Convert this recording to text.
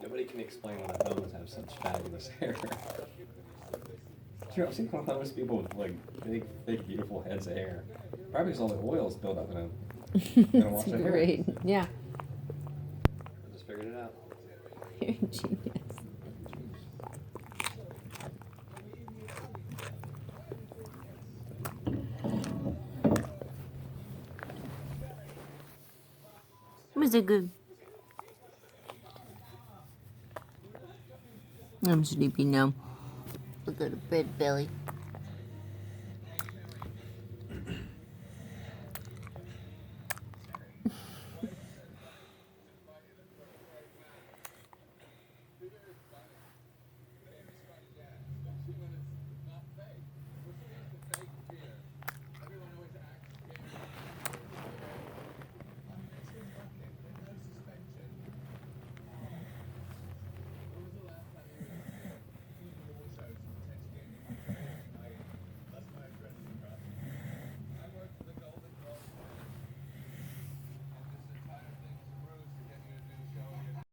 Nobody can explain why Bahamas have such fabulous hair. I've seen Bahamas people with like big, thick, beautiful heads of hair. Probably because all the oils build up in them. It's great. Yeah. I just figured it out. You're a genius. Was it good? I'm sleepy now. Look at a bed belly.